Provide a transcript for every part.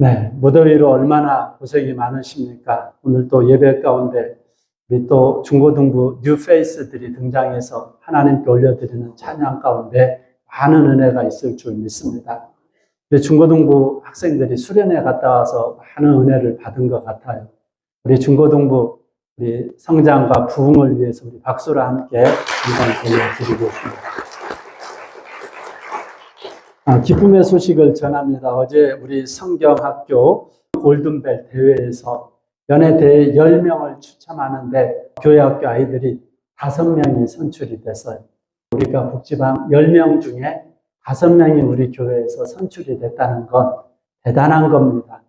네, 무더위로 얼마나 고생이 많으십니까? 오늘 또 예배 가운데 우리 또 중고등부 뉴페이스들이 등장해서 하나님께 올려드리는 찬양 가운데 많은 은혜가 있을 줄 믿습니다. 우리 중고등부 학생들이 수련회 갔다 와서 많은 은혜를 받은 것 같아요. 우리 중고등부 우리 성장과 부흥을 위해서 우리 박수로 함께 감사 올려드리겠습니다. 기쁨의 소식을 전합니다. 어제 우리 성경학교 골든벨 대회에서 연예대회 10명을 추첨하는데 교회학교 아이들이 5명이 선출이 됐어요. 우리가 북지방 10명 중에 5명이 우리 교회에서 선출이 됐다는 건 대단한 겁니다.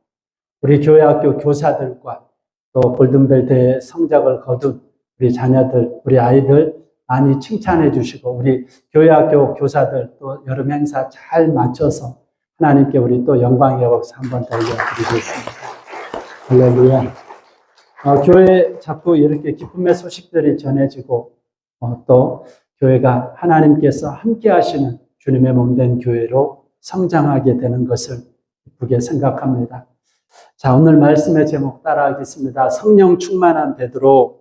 우리 교회학교 교사들과 또 골든벨 대회 성적을 거둔 우리 자녀들, 우리 아이들 많이 칭찬해 주시고 우리 교회학교 교사들 또 여름 행사 잘 마쳐서 하나님께 우리 또 영광의 박수 한번 더 올려드리겠습니다. 할렐루야. 교회에 자꾸 이렇게 기쁨의 소식들이 전해지고 또 교회가 하나님께서 함께 하시는 주님의 몸된 교회로 성장하게 되는 것을 기쁘게 생각합니다. 자, 오늘 말씀의 제목 따라하겠습니다. 성령 충만한 베드로.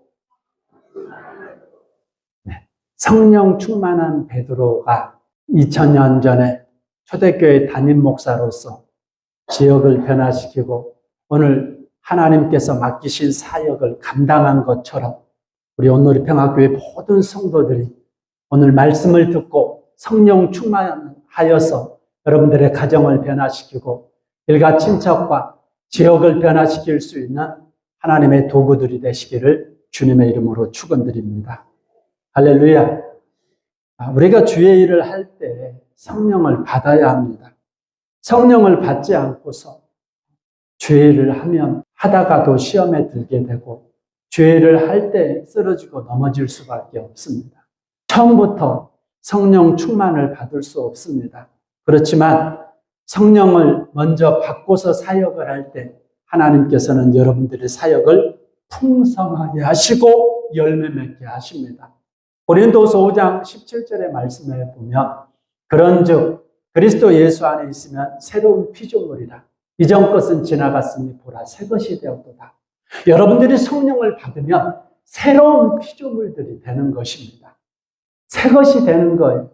성령 충만한 베드로가 2000년 전에 초대교회 담임 목사로서 지역을 변화시키고 오늘 하나님께서 맡기신 사역을 감당한 것처럼 우리 온누리 평화교회 모든 성도들이 오늘 말씀을 듣고 성령 충만하여서 여러분들의 가정을 변화시키고 일가 친척과 지역을 변화시킬 수 있는 하나님의 도구들이 되시기를 주님의 이름으로 축원드립니다. 할렐루야. 우리가 주의 일을 할 때 성령을 받아야 합니다. 성령을 받지 않고서 주의 일을 하면 하다가도 시험에 들게 되고 주의 일을 할 때 쓰러지고 넘어질 수밖에 없습니다. 처음부터 성령 충만을 받을 수 없습니다. 그렇지만 성령을 먼저 받고서 사역을 할 때 하나님께서는 여러분들의 사역을 풍성하게 하시고 열매 맺게 하십니다. 고린도서 5장 17절의 말씀에 보면 그런즉 그리스도 예수 안에 있으면 새로운 피조물이라 이전 것은 지나갔으니 보라 새 것이 되었도다. 여러분들이 성령을 받으면 새로운 피조물들이 되는 것입니다. 새 것이 되는 거예요.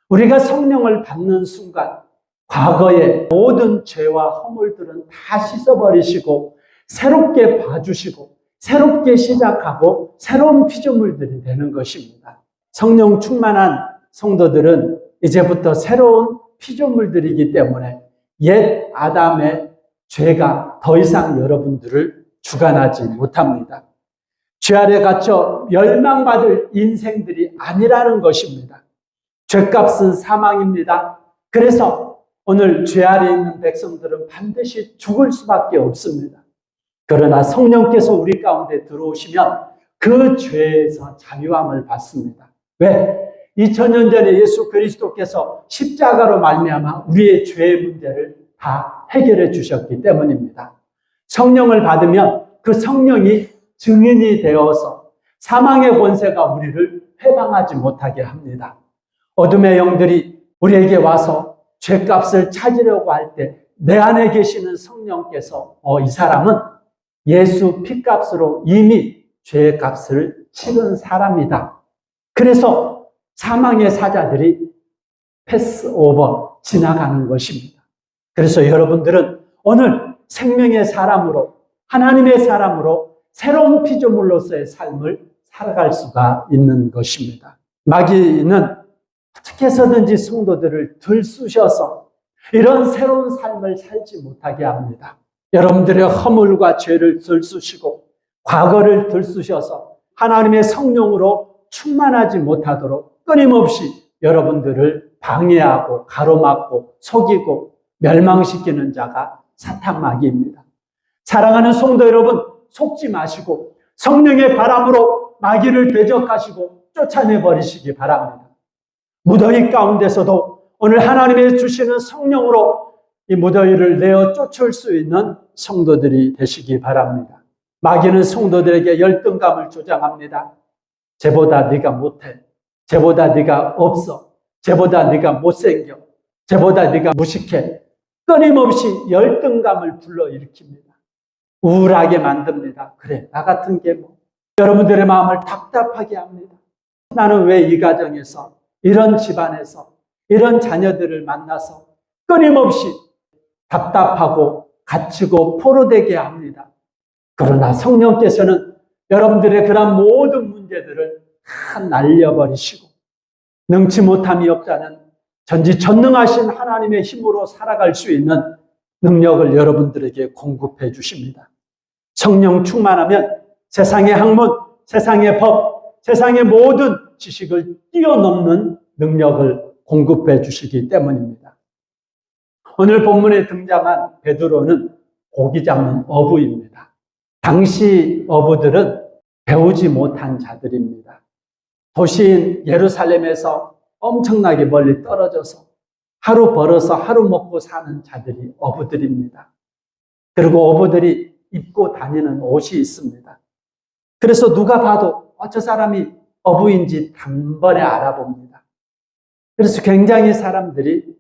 우리가 성령을 받는 순간 과거의 모든 죄와 허물들은 다 씻어버리시고 새롭게 봐주시고 새롭게 시작하고 새로운 피조물들이 되는 것입니다. 성령 충만한 성도들은 이제부터 새로운 피조물들이기 때문에 옛 아담의 죄가 더 이상 여러분들을 주관하지 못합니다. 죄 아래 갇혀 멸망받을 인생들이 아니라는 것입니다. 죄값은 사망입니다. 그래서 오늘 죄 아래 있는 백성들은 반드시 죽을 수밖에 없습니다. 그러나 성령께서 우리 가운데 들어오시면 그 죄에서 자유함을 받습니다. 왜? 2000년 전에 예수 그리스도께서 십자가로 말미암아 우리의 죄의 문제를 다 해결해 주셨기 때문입니다. 성령을 받으면 그 성령이 증인이 되어서 사망의 권세가 우리를 해방하지 못하게 합니다. 어둠의 영들이 우리에게 와서 죄값을 찾으려고 할 때 내 안에 계시는 성령께서 이 사람은 예수 피값으로 이미 죄의 값을 치른 사람이다. 그래서 사망의 사자들이 패스오버 지나가는 것입니다. 그래서 여러분들은 오늘 생명의 사람으로 하나님의 사람으로 새로운 피조물로서의 삶을 살아갈 수가 있는 것입니다. 마귀는 어떻게 해서든지 성도들을 들쑤셔서 이런 새로운 삶을 살지 못하게 합니다. 여러분들의 허물과 죄를 들쑤시고 과거를 들쑤셔서 하나님의 성령으로 충만하지 못하도록 끊임없이 여러분들을 방해하고 가로막고 속이고 멸망시키는 자가 사탄 마귀입니다. 사랑하는 성도 여러분, 속지 마시고 성령의 바람으로 마귀를 대적하시고 쫓아내버리시기 바랍니다. 무더위 가운데서도 오늘 하나님의 주시는 성령으로 이 무더위를 내어 쫓을 수 있는 성도들이 되시기 바랍니다. 마귀는 성도들에게 열등감을 조장합니다. 쟤보다 네가 못해. 쟤보다 네가 없어. 쟤보다 네가 못생겨. 쟤보다 네가 무식해. 끊임없이 열등감을 불러일으킵니다. 우울하게 만듭니다. 그래, 나 같은 게 뭐. 여러분들의 마음을 답답하게 합니다. 나는 왜 이 가정에서, 이런 집안에서, 이런 자녀들을 만나서 끊임없이 답답하고 갇히고 포로되게 합니다. 그러나 성령께서는 여러분들의 그런 모든 문제들을 다 날려버리시고 능치 못함이 없다는 전지전능하신 하나님의 힘으로 살아갈 수 있는 능력을 여러분들에게 공급해 주십니다. 성령 충만하면 세상의 학문, 세상의 법, 세상의 모든 지식을 뛰어넘는 능력을 공급해 주시기 때문입니다. 오늘 본문에 등장한 베드로는 고기 잡는 어부입니다. 당시 어부들은 배우지 못한 자들입니다. 도시인 예루살렘에서 엄청나게 멀리 떨어져서 하루 벌어서 하루 먹고 사는 자들이 어부들입니다. 그리고 어부들이 입고 다니는 옷이 있습니다. 그래서 누가 봐도 저 사람이 어부인지 단번에 알아봅니다. 그래서 굉장히 사람들이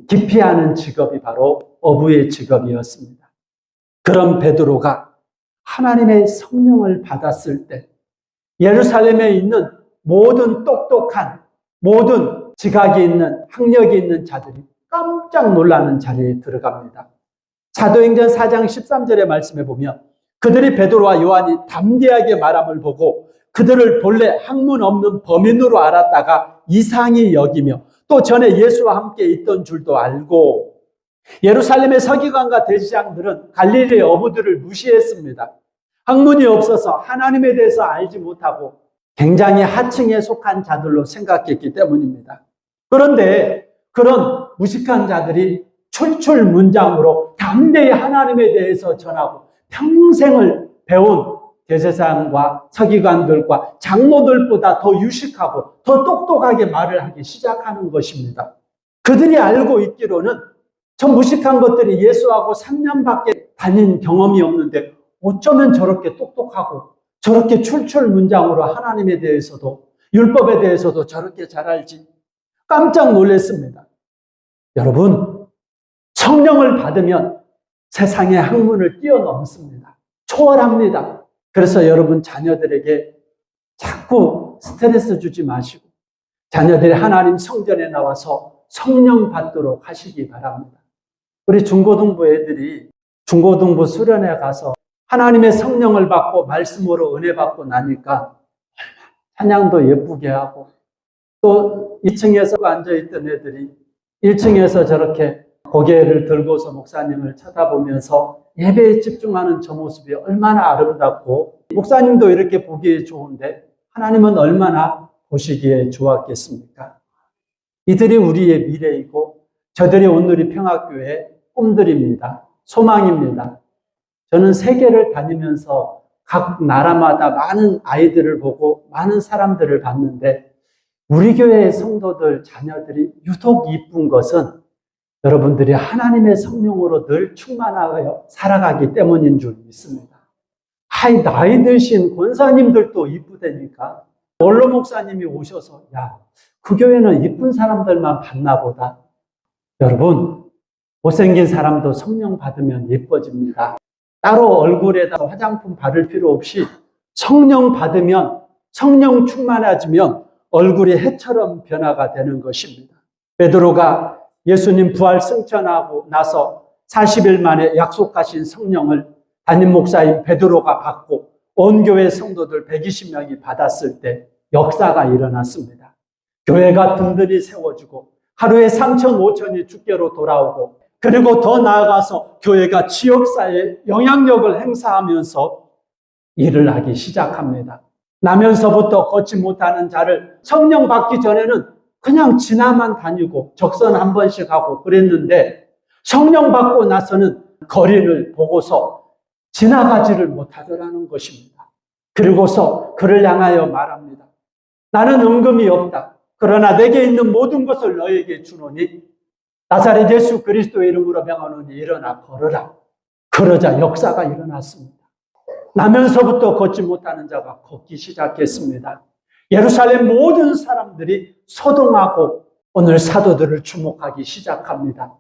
기피하는 직업이 바로 어부의 직업이었습니다. 그런 베드로가 하나님의 성령을 받았을 때 예루살렘에 있는 모든 똑똑한, 모든 지각이 있는, 학력이 있는 자들이 깜짝 놀라는 자리에 들어갑니다. 사도행전 4장 13절의 말씀에 보면 그들이 베드로와 요한이 담대하게 말함을 보고 그들을 본래 학문 없는 범인으로 알았다가 이상히 여기며 또 전에 예수와 함께 있던 줄도 알고, 예루살렘의 서기관과 대지장들은 갈릴리의 어부들을 무시했습니다. 학문이 없어서 하나님에 대해서 알지 못하고 굉장히 하층에 속한 자들로 생각했기 때문입니다. 그런데 그런 무식한 자들이 출출문장으로 담대히 하나님에 대해서 전하고 평생을 배운 대제사장과 서기관들과 장로들보다 더 유식하고 더 똑똑하게 말을 하기 시작하는 것입니다. 그들이 알고 있기로는 저 무식한 것들이 예수하고 3년밖에 다닌 경험이 없는데 어쩌면 저렇게 똑똑하고 저렇게 출출문장으로 하나님에 대해서도 율법에 대해서도 저렇게 잘 알지, 깜짝 놀랐습니다. 여러분, 성령을 받으면 세상의 학문을 뛰어넘습니다. 초월합니다. 그래서 여러분 자녀들에게 자꾸 스트레스 주지 마시고 자녀들이 하나님 성전에 나와서 성령 받도록 하시기 바랍니다. 우리 중고등부 애들이 중고등부 수련회 가서 하나님의 성령을 받고 말씀으로 은혜 받고 나니까 찬양도 예쁘게 하고, 또 2층에서 앉아있던 애들이 1층에서 저렇게 고개를 들고서 목사님을 쳐다보면서 예배에 집중하는 저 모습이 얼마나 아름답고, 목사님도 이렇게 보기에 좋은데 하나님은 얼마나 보시기에 좋았겠습니까? 이들이 우리의 미래이고 저들이 오늘의 평화교회의 꿈들입니다. 소망입니다. 저는 세계를 다니면서 각 나라마다 많은 아이들을 보고 많은 사람들을 봤는데 우리 교회의 성도들, 자녀들이 유독 이쁜 것은 여러분들이 하나님의 성령으로 늘 충만하여 살아가기 때문인 줄 믿습니다. 나이 드신 권사님들도 이쁘다니까. 원로 목사님이 오셔서 그 교회는 이쁜 사람들만 봤나 보다. 여러분, 못생긴 사람도 성령 받으면 예뻐집니다. 따로 얼굴에다 화장품 바를 필요 없이 성령 받으면, 성령 충만해지면 얼굴이 해처럼 변화가 되는 것입니다. 베드로가 예수님 부활 승천하고 나서 40일 만에 약속하신 성령을 담임 목사인 베드로가 받고 온 교회 성도들 120명이 받았을 때 역사가 일어났습니다. 교회가 든든히 세워지고 하루에 3천, 5천이 주께로 돌아오고, 그리고 더 나아가서 교회가 지역사회에 영향력을 행사하면서 일을 하기 시작합니다. 나면서부터 걷지 못하는 자를 성령 받기 전에는 그냥 지나만 다니고 적선 한 번씩 하고 그랬는데 성령 받고 나서는 거리를 보고서 지나가지를 못하더라는 것입니다. 그리고서 그를 향하여 말합니다. 나는 은금이 없다. 그러나 내게 있는 모든 것을 너에게 주노니 나사렛 예수 그리스도의 이름으로 명하노니 일어나 걸어라. 그러자 역사가 일어났습니다. 나면서부터 걷지 못하는 자가 걷기 시작했습니다. 예루살렘 모든 사람들이 소동하고 오늘 사도들을 주목하기 시작합니다.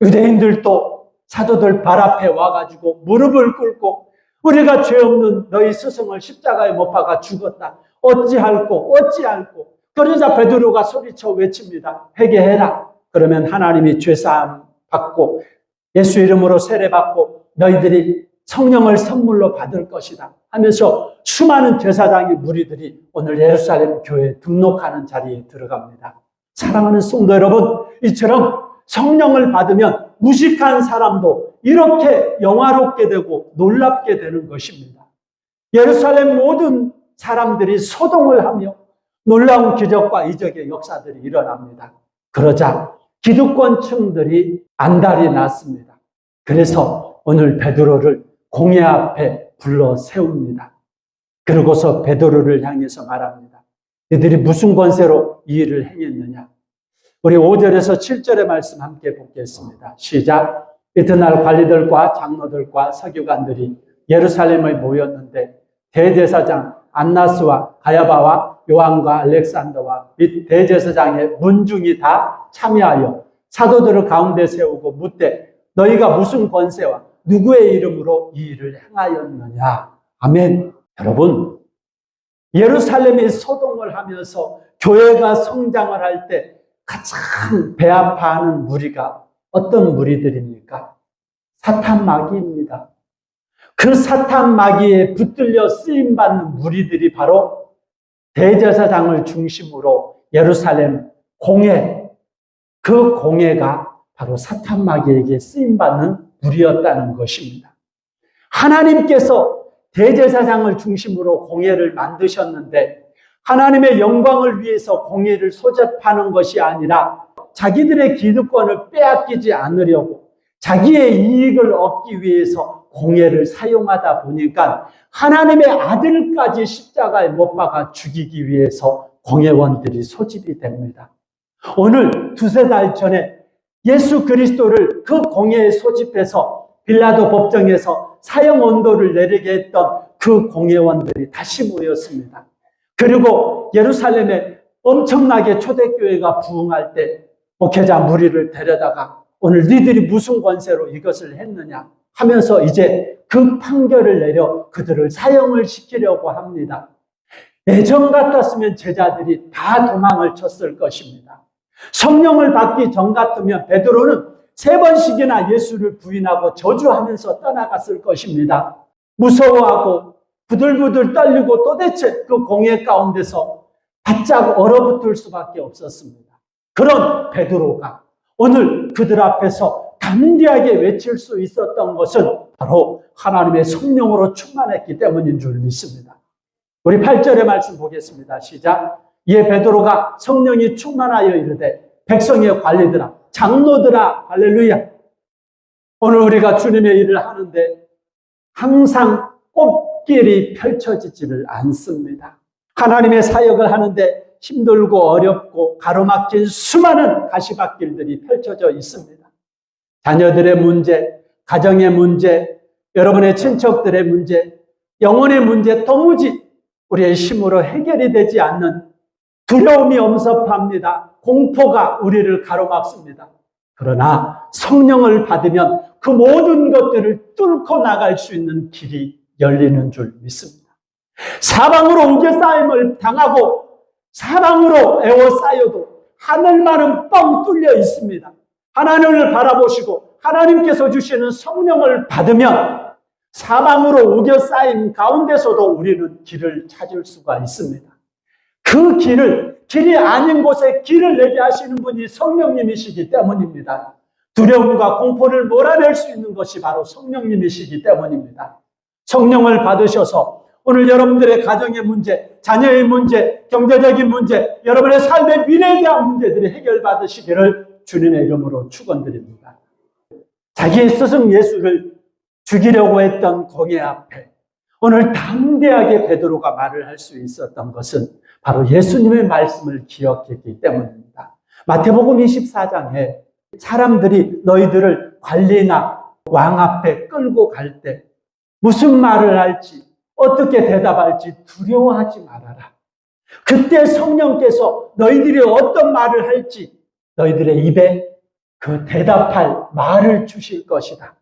유대인들도 사도들 발 앞에 와가지고 무릎을 꿇고 우리가 죄 없는 너희 스승을 십자가에 못 박아 죽었다. 어찌할꼬 어찌할꼬. 그러자 베드로가 소리쳐 외칩니다. 회개해라. 그러면 하나님이 죄사함 받고 예수 이름으로 세례 받고 너희들이 성령을 선물로 받을 것이다 하면서 수많은 제사장의 무리들이 오늘 예루살렘 교회에 등록하는 자리에 들어갑니다. 사랑하는 성도 여러분, 이처럼 성령을 받으면 무식한 사람도 이렇게 영화롭게 되고 놀랍게 되는 것입니다. 예루살렘 모든 사람들이 소동을 하며 놀라운 기적과 이적의 역사들이 일어납니다. 그러자 기득권층들이 안달이 났습니다. 그래서 오늘 베드로를 공회 앞에 불러 세웁니다. 그러고서 베드로를 향해서 말합니다. 너희들이 무슨 권세로 이 일을 행했느냐? 우리 5절에서 7절의 말씀 함께 보겠습니다. 시작. 이튿날 관리들과 장로들과 서기관들이 예루살렘에 모였는데 대제사장 안나스와 가야바와 요한과 알렉산더와 및 대제사장의 문중이 다 참여하여 사도들을 가운데 세우고 묻되 너희가 무슨 권세와 누구의 이름으로 이 일을 행하였느냐? 아멘. 여러분, 예루살렘이 소동을 하면서 교회가 성장을 할 때 가장 배아파하는 무리가 어떤 무리들입니까? 사탄 마귀입니다. 그 사탄 마귀에 붙들려 쓰임받는 무리들이 바로 대제사장을 중심으로 예루살렘 공회, 그 공회가 바로 사탄 마귀에게 쓰임받는 무리였다는 것입니다. 하나님께서 대제사장을 중심으로 공회를 만드셨는데 하나님의 영광을 위해서 공회를 소집하는 것이 아니라 자기들의 기득권을 빼앗기지 않으려고 자기의 이익을 얻기 위해서 공회를 사용하다 보니까 하나님의 아들까지 십자가에 못 박아 죽이기 위해서 공회원들이 소집이 됩니다. 오늘 두세 달 전에 예수 그리스도를 그 공회에 소집해서 빌라도 법정에서 사형 언도를 내리게 했던 그 공회원들이 다시 모였습니다. 그리고 예루살렘에 엄청나게 초대교회가 부흥할 때 목회자 무리를 데려다가 오늘 니들이 무슨 권세로 이것을 했느냐 하면서 이제 그 판결을 내려 그들을 사형을 시키려고 합니다. 예전 같았으면 제자들이 다 도망을 쳤을 것입니다. 성령을 받기 전 같으면 베드로는 3번씩이나 예수를 부인하고 저주하면서 떠나갔을 것입니다. 무서워하고 부들부들 떨리고 도대체 그 공회 가운데서 바짝 얼어붙을 수밖에 없었습니다. 그런 베드로가 오늘 그들 앞에서 담대하게 외칠 수 있었던 것은 바로 하나님의 성령으로 충만했기 때문인 줄 믿습니다. 우리 8절의 말씀 보겠습니다. 시작. 이에 베드로가 성령이 충만하여 이르되 백성의 관리들아 장로들아 할렐루야. 오늘 우리가 주님의 일을 하는데 항상 꽃길이 펼쳐지지를 않습니다. 하나님의 사역을 하는데 힘들고 어렵고 가로막힌 수많은 가시밭길들이 펼쳐져 있습니다. 자녀들의 문제, 가정의 문제, 여러분의 친척들의 문제, 영혼의 문제 도무지 우리의 힘으로 해결이 되지 않는 두려움이 엄습합니다. 공포가 우리를 가로막습니다. 그러나 성령을 받으면 그 모든 것들을 뚫고 나갈 수 있는 길이 열리는 줄 믿습니다. 사방으로 우겨싸임을 당하고 사방으로 에워싸여도 하늘만은 뻥 뚫려 있습니다. 하나님을 바라보시고 하나님께서 주시는 성령을 받으면 사방으로 우겨싸임 가운데서도 우리는 길을 찾을 수가 있습니다. 그 길이 아닌 곳에 길을 내게 하시는 분이 성령님이시기 때문입니다. 두려움과 공포를 몰아낼 수 있는 것이 바로 성령님이시기 때문입니다. 성령을 받으셔서 오늘 여러분들의 가정의 문제, 자녀의 문제, 경제적인 문제, 여러분의 삶의 미래에 대한 문제들이 해결받으시기를 주님의 이름으로 축원드립니다. 자기의 스승 예수를 죽이려고 했던 공회 앞에 오늘 담대하게 베드로가 말을 할 수 있었던 것은 바로 예수님의 말씀을 기억했기 때문입니다. 마태복음 24장에 사람들이 너희들을 관리나 왕 앞에 끌고 갈 때 무슨 말을 할지 어떻게 대답할지 두려워하지 말아라. 그때 성령께서 너희들이 어떤 말을 할지 너희들의 입에 그 대답할 말을 주실 것이다.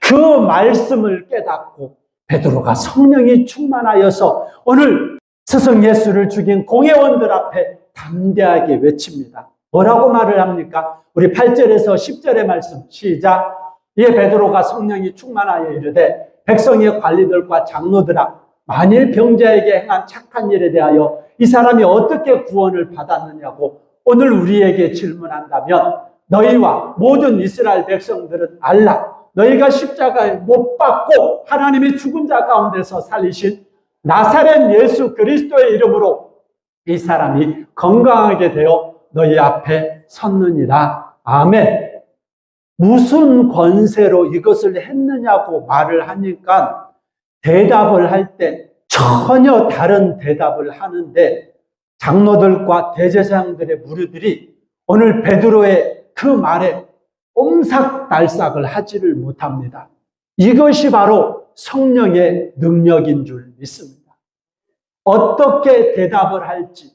그 말씀을 깨닫고 베드로가 성령이 충만하여서 오늘 스승 예수를 죽인 공회원들 앞에 담대하게 외칩니다. 뭐라고 말을 합니까? 우리 8절에서 10절의 말씀 시작. 이에 베드로가 성령이 충만하여 이르되 백성의 관리들과 장로들아, 만일 병자에게 행한 착한 일에 대하여 이 사람이 어떻게 구원을 받았느냐고 오늘 우리에게 질문한다면 너희와 모든 이스라엘 백성들은 알라. 너희가 십자가에 못 박고 하나님이 죽은 자 가운데서 살리신 나사렛 예수 그리스도의 이름으로 이 사람이 건강하게 되어 너희 앞에 섰느니라. 아멘. 무슨 권세로 이것을 했느냐고 말을 하니까 대답을 할 때 전혀 다른 대답을 하는데 장로들과 대제사장들의 무리들이 오늘 베드로의 그 말에 옴삭달싹을 하지를 못합니다. 이것이 바로 성령의 능력인 줄 믿습니다. 어떻게 대답을 할지,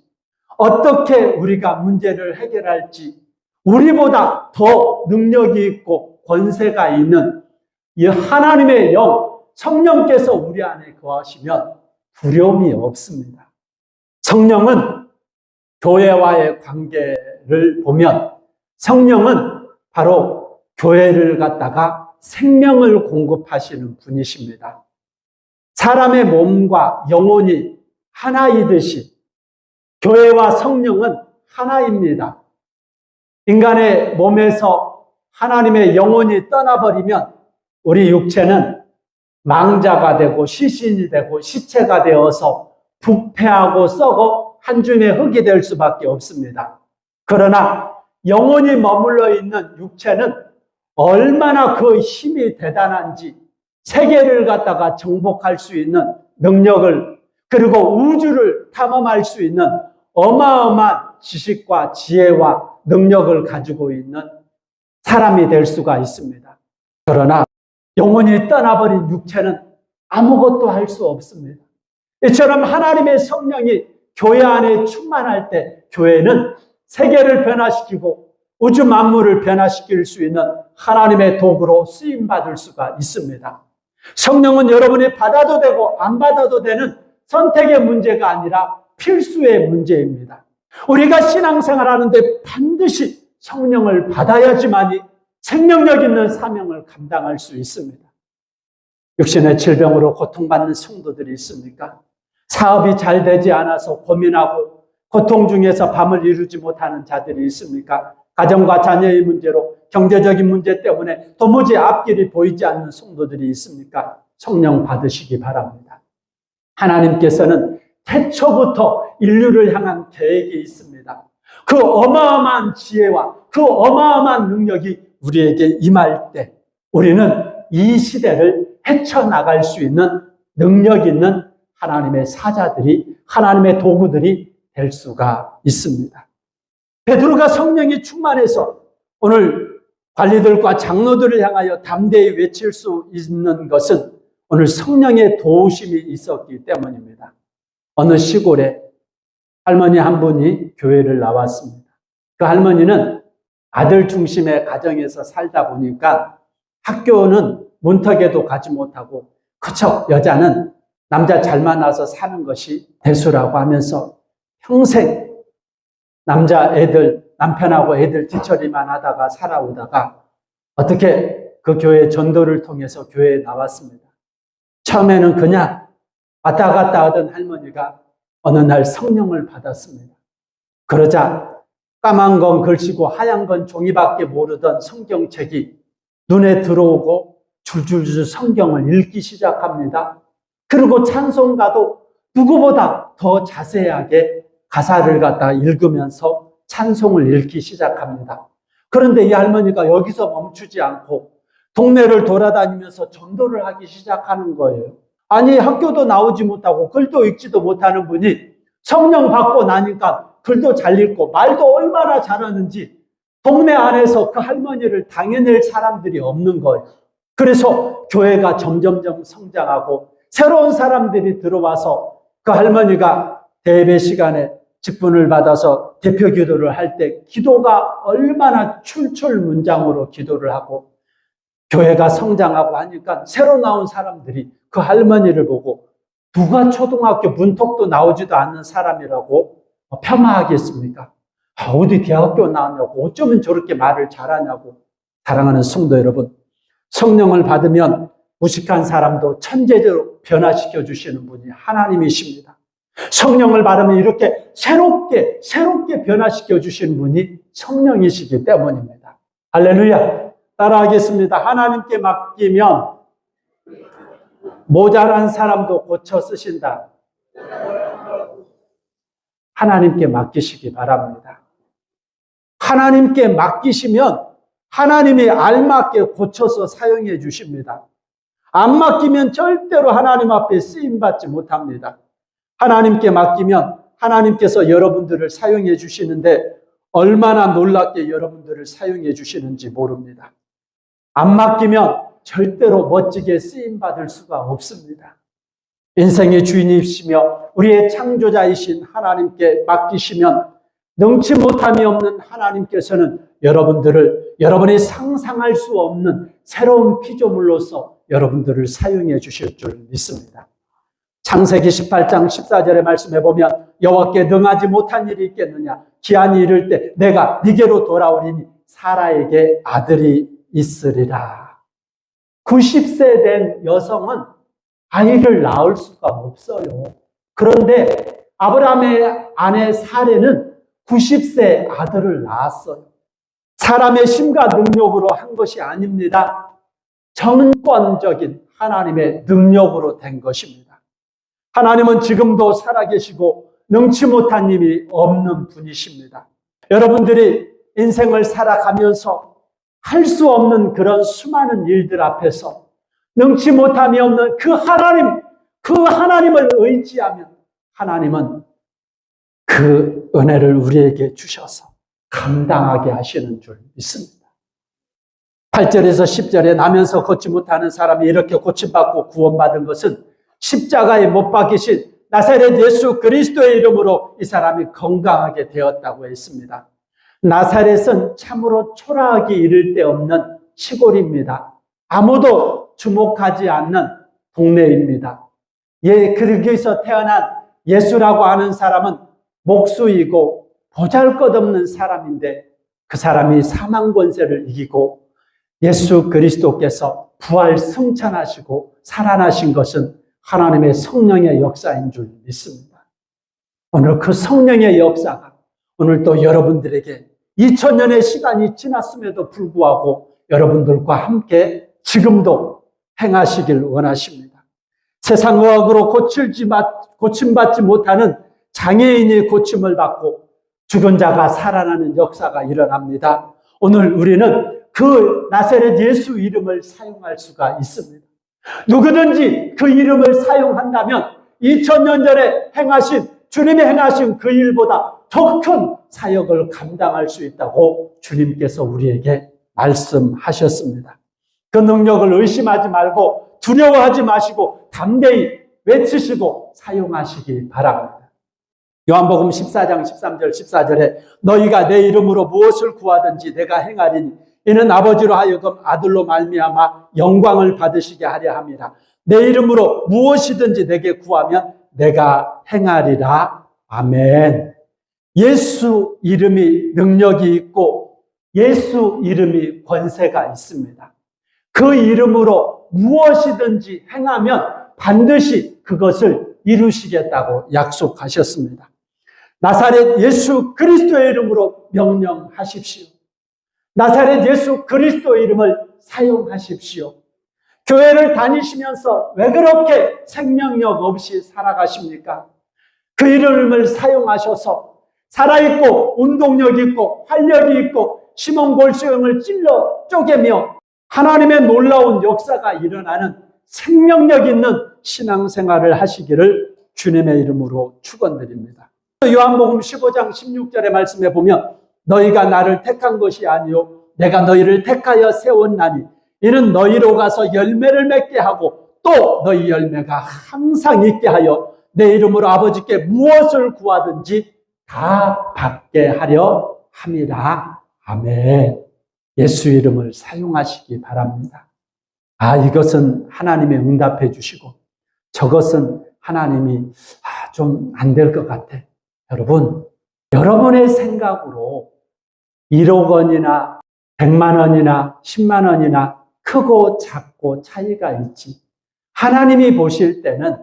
어떻게 우리가 문제를 해결할지 우리보다 더 능력이 있고 권세가 있는 이 하나님의 영, 성령께서 우리 안에 거하시면 두려움이 없습니다. 성령은 교회와의 관계를 보면 성령은 바로 교회를 갖다가 생명을 공급하시는 분이십니다. 사람의 몸과 영혼이 하나이듯이 교회와 성령은 하나입니다. 인간의 몸에서 하나님의 영혼이 떠나버리면 우리 육체는 망자가 되고 시신이 되고 시체가 되어서 부패하고 썩어 한 줌의 흙이 될 수밖에 없습니다. 그러나 영혼이 머물러 있는 육체는 얼마나 그 힘이 대단한지 세계를 갖다가 정복할 수 있는 능력을, 그리고 우주를 탐험할 수 있는 어마어마한 지식과 지혜와 능력을 가지고 있는 사람이 될 수가 있습니다. 그러나 영혼이 떠나버린 육체는 아무것도 할 수 없습니다. 이처럼 하나님의 성령이 교회 안에 충만할 때 교회는 세계를 변화시키고 우주 만물을 변화시킬 수 있는 하나님의 도구로 쓰임받을 수가 있습니다. 성령은 여러분이 받아도 되고 안 받아도 되는 선택의 문제가 아니라 필수의 문제입니다. 우리가 신앙생활 하는데 반드시 성령을 받아야지만이 생명력 있는 사명을 감당할 수 있습니다. 육신의 질병으로 고통받는 성도들이 있습니까? 사업이 잘 되지 않아서 고민하고 고통 중에서 밤을 이루지 못하는 자들이 있습니까? 가정과 자녀의 문제로, 경제적인 문제 때문에 도무지 앞길이 보이지 않는 성도들이 있습니까? 성령 받으시기 바랍니다. 하나님께서는 태초부터 인류를 향한 계획이 있습니다. 그 어마어마한 지혜와 그 어마어마한 능력이 우리에게 임할 때 우리는 이 시대를 헤쳐나갈 수 있는 능력 있는 하나님의 사자들이, 하나님의 도구들이 될 수가 있습니다. 베드로가 성령이 충만해서 오늘 관리들과 장로들을 향하여 담대히 외칠 수 있는 것은 오늘 성령의 도우심이 있었기 때문입니다. 어느 시골에 할머니 한 분이 교회를 나왔습니다. 그 할머니는 아들 중심의 가정에서 살다 보니까 학교는 문턱에도 가지 못하고 그저 여자는 남자 잘 만나서 사는 것이 대수라고 하면서 평생 남편하고 애들 뒤처리만 하다가 살아오다가 어떻게 그 교회 전도를 통해서 교회에 나왔습니다. 처음에는 그냥 왔다 갔다 하던 할머니가 어느 날 성령을 받았습니다. 그러자 까만 건 글씨고 하얀 건 종이밖에 모르던 성경책이 눈에 들어오고 줄줄줄 성경을 읽기 시작합니다. 그리고 찬송가도 누구보다 더 자세하게 가사를 갖다 읽으면서 찬송을 읽기 시작합니다. 그런데 이 할머니가 여기서 멈추지 않고 동네를 돌아다니면서 전도를 하기 시작하는 거예요. 아니, 학교도 나오지 못하고 글도 읽지도 못하는 분이 성령 받고 나니까 글도 잘 읽고 말도 얼마나 잘하는지 동네 안에서 그 할머니를 당해낼 사람들이 없는 거예요. 그래서 교회가 점점점 성장하고 새로운 사람들이 들어와서 그 할머니가 대예배 시간에 직분을 받아서 대표 기도를 할 때 기도가 얼마나 출출문장으로 기도를 하고 교회가 성장하고 하니까 새로 나온 사람들이 그 할머니를 보고 누가 초등학교 문턱도 나오지도 않는 사람이라고 폄하하겠습니까? 어디 대학교 나왔냐고, 어쩌면 저렇게 말을 잘하냐고. 사랑하는 성도 여러분, 성령을 받으면 무식한 사람도 천재로 변화시켜 주시는 분이 하나님이십니다. 성령을 받으면 이렇게 새롭게 변화시켜 주시는 분이 성령이시기 때문입니다. 할렐루야. 따라하겠습니다. 하나님께 맡기면 모자란 사람도 고쳐 쓰신다. 하나님께 맡기시기 바랍니다. 하나님께 맡기시면 하나님이 알맞게 고쳐서 사용해 주십니다. 안 맡기면 절대로 하나님 앞에 쓰임받지 못합니다. 하나님께 맡기면 하나님께서 여러분들을 사용해 주시는데 얼마나 놀랍게 여러분들을 사용해 주시는지 모릅니다. 안 맡기면 절대로 멋지게 쓰임받을 수가 없습니다. 인생의 주인이시며 우리의 창조자이신 하나님께 맡기시면 능치 못함이 없는 하나님께서는 여러분들을 여러분이 상상할 수 없는 새로운 피조물로서 여러분들을 사용해 주실 줄 믿습니다. 창세기 18장 14절의 말씀에 보면 여호와께 능하지 못한 일이 있겠느냐, 기한이 이를 때 내가 네게로 돌아오리니 사라에게 아들이 있으리라. 90세 된 여성은 아이를 낳을 수가 없어요. 그런데 아브라함의 아내 사레는 90세 아들을 낳았어요. 사람의 힘과 능력으로 한 것이 아닙니다. 정권적인 하나님의 능력으로 된 것입니다. 하나님은 지금도 살아계시고 능치 못한 일이 없는 분이십니다. 여러분들이 인생을 살아가면서 할 수 없는 그런 수많은 일들 앞에서 능치 못함이 없는 그 하나님을 의지하면 하나님은 그 은혜를 우리에게 주셔서 감당하게 하시는 줄 믿습니다. 8절에서 10절에 나면서 걷지 못하는 사람이 이렇게 고침받고 구원받은 것은 십자가에 못 박히신 나사렛 예수 그리스도의 이름으로 이 사람이 건강하게 되었다고 했습니다. 나사렛은 참으로 초라하기 이를 데 없는 시골입니다. 아무도 주목하지 않는 동네입니다. 거기서 태어난 예수라고 하는 사람은 목수이고 보잘것없는 사람인데 그 사람이 사망 권세를 이기고 예수 그리스도께서 부활 승천하시고 살아나신 것은 하나님의 성령의 역사인 줄 믿습니다. 오늘 그 성령의 역사가 오늘 또 여러분들에게 2000년의 시간이 지났음에도 불구하고 여러분들과 함께 지금도 행하시길 원하십니다. 세상 의학으로 고침받지 못하는 장애인이 고침을 받고 죽은 자가 살아나는 역사가 일어납니다. 오늘 우리는 그 나사렛 예수 이름을 사용할 수가 있습니다. 누구든지 그 이름을 사용한다면 2000년 전에 주님이 행하신 그 일보다 더 큰 사역을 감당할 수 있다고 주님께서 우리에게 말씀하셨습니다. 그 능력을 의심하지 말고 두려워하지 마시고 담대히 외치시고 사용하시기 바랍니다. 요한복음 14장 13절 14절에 너희가 내 이름으로 무엇을 구하든지 내가 행하리니 이는 아버지로 하여금 아들로 말미암아 영광을 받으시게 하려 함이라. 내 이름으로 무엇이든지 내게 구하면 내가 행하리라. 아멘. 예수 이름이 능력이 있고 예수 이름이 권세가 있습니다. 그 이름으로 무엇이든지 행하면 반드시 그것을 이루시겠다고 약속하셨습니다. 나사렛 예수 그리스도의 이름으로 명령하십시오. 나사렛 예수 그리스도의 이름을 사용하십시오. 교회를 다니시면서 왜 그렇게 생명력 없이 살아가십니까? 그 이름을 사용하셔서 살아있고 운동력 있고 활력이 있고 심원골수염을 찔러 쪼개며 하나님의 놀라운 역사가 일어나는 생명력 있는 신앙생활을 하시기를 주님의 이름으로 축원드립니다. 요한복음 15장 16절의 말씀에 보면 너희가 나를 택한 것이 아니요 내가 너희를 택하여 세웠나니 이는 너희로 가서 열매를 맺게 하고 또 너희 열매가 항상 있게 하여 내 이름으로 아버지께 무엇을 구하든지 다 받게 하려 함이라. 아멘. 예수 이름을 사용하시기 바랍니다. 이것은 하나님이 응답해 주시고 저것은 하나님이 좀 안 될 것 같아. 여러분, 여러분의 생각으로 1억 원이나 100만 원이나 10만 원이나 크고 작고 차이가 있지. 하나님이 보실 때는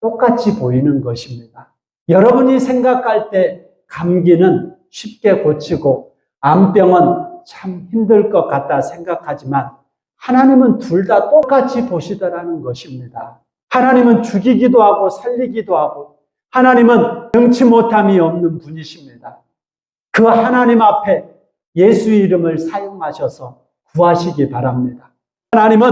똑같이 보이는 것입니다. 여러분이 생각할 때 감기는 쉽게 고치고 암병은 참 힘들 것 같다 생각하지만 하나님은 둘 다 똑같이 보시더라는 것입니다. 하나님은 죽이기도 하고 살리기도 하고 하나님은 능치 못함이 없는 분이십니다. 그 하나님 앞에 예수 이름을 사용하셔서 구하시기 바랍니다. 하나님은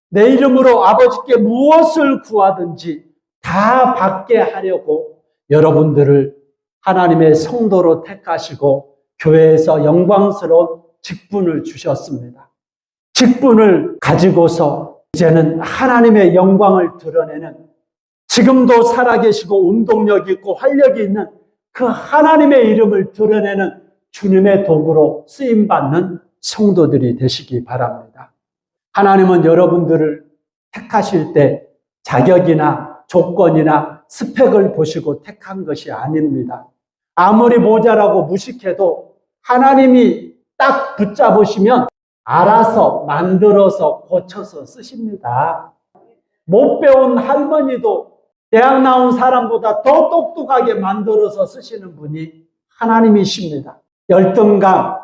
내 이름으로 아버지께 무엇을 구하든지 다 받게 하려고 여러분들을 하나님의 성도로 택하시고 교회에서 영광스러운 직분을 주셨습니다. 직분을 가지고서 이제는 하나님의 영광을 드러내는, 지금도 살아계시고 운동력 있고 활력이 있는 그 하나님의 이름을 드러내는 주님의 도구로 쓰임받는 성도들이 되시기 바랍니다. 하나님은 여러분들을 택하실 때 자격이나 조건이나 스펙을 보시고 택한 것이 아닙니다. 아무리 모자라고 무식해도 하나님이 딱 붙잡으시면 알아서 만들어서 고쳐서 쓰십니다. 못 배운 할머니도 대학 나온 사람보다 더 똑똑하게 만들어서 쓰시는 분이 하나님이십니다. 열등감,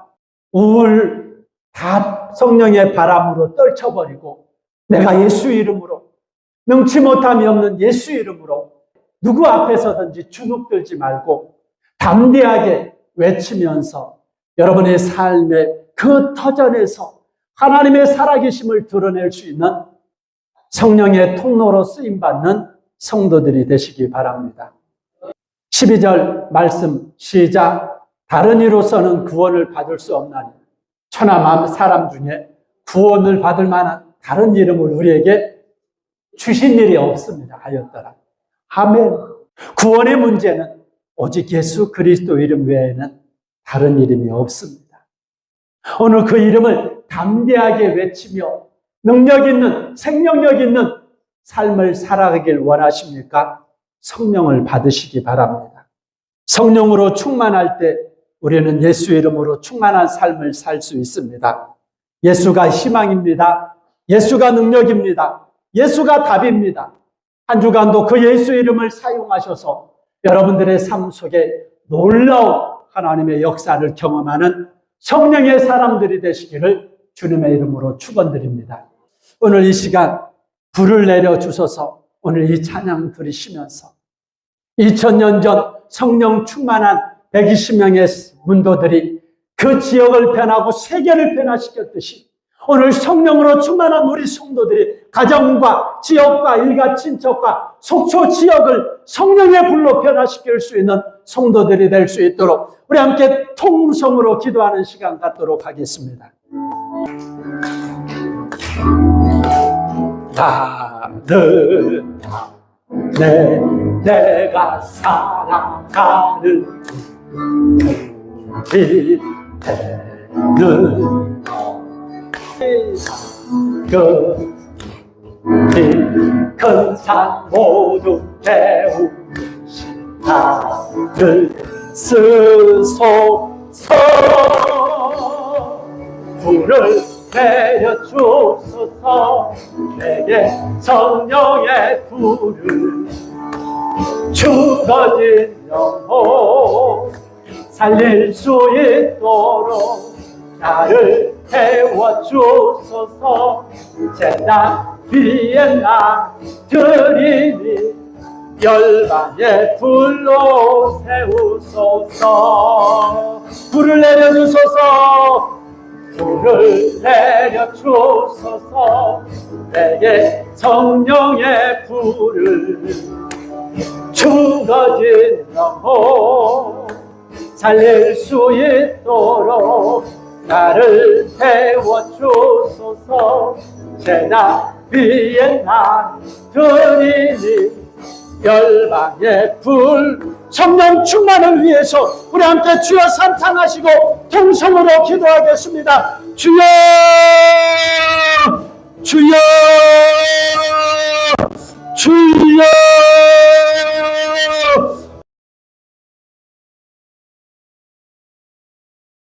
우울 다 성령의 바람으로 떨쳐버리고 내가 예수 이름으로, 능치 못함이 없는 예수 이름으로 누구 앞에서든지 주눅들지 말고 담대하게 외치면서 여러분의 삶의 그 터전에서 하나님의 살아계심을 드러낼 수 있는 성령의 통로로 쓰임받는 성도들이 되시기 바랍니다. 12절 말씀 시작. 다른 이로서는 구원을 받을 수 없나니 천하 사람 중에 구원을 받을 만한 다른 이름을 우리에게 주신 일이 없습니다 하였더라. 아멘. 구원의 문제는 오직 예수 그리스도 이름 외에는 다른 이름이 없습니다. 오늘 그 이름을 담대하게 외치며 능력 있는, 생명력 있는 삶을 살아가길 원하십니까? 성령을 받으시기 바랍니다. 성령으로 충만할 때 우리는 예수 이름으로 충만한 삶을 살 수 있습니다. 예수가 희망입니다. 예수가 능력입니다. 예수가 답입니다. 한 주간도 그 예수 이름을 사용하셔서 여러분들의 삶 속에 놀라운 하나님의 역사를 경험하는 성령의 사람들이 되시기를 주님의 이름으로 축원드립니다. 오늘 이 시간 불을 내려 주셔서 오늘 이 찬양 들으시면서 2000년 전 성령 충만한 120명의 문도들이 그 지역을 변하고 세계를 변화시켰듯이 오늘 성령으로 충만한 우리 성도들이 가정과 지역과 일가 친척과 속초 지역을 성령의 불로 변화시킬 수 있는 성도들이 될 수 있도록 우리 함께 통성으로 기도하는 시간 갖도록 하겠습니다. 나는 내가 살아가는 우리 때는 큰 산 모두 배우시다들 쓰소서 불을 내려주소서 내게 성령의 불을 죽어진 영혼 살릴 수 있도록 나를 태워주소서 제단 위에 나 드리니 열방의 불로 세우소서 불을 내려주소서 불을 내려주소서 내게 성령의 불을 죽어진 영혼 살릴 수 있도록 나를 태워주소서 제단 위에 나 드리니 열방의 불 성령 충만을 위해서 우리 함께 주여 삼창하시고 통성으로 기도하겠습니다. 주여 주여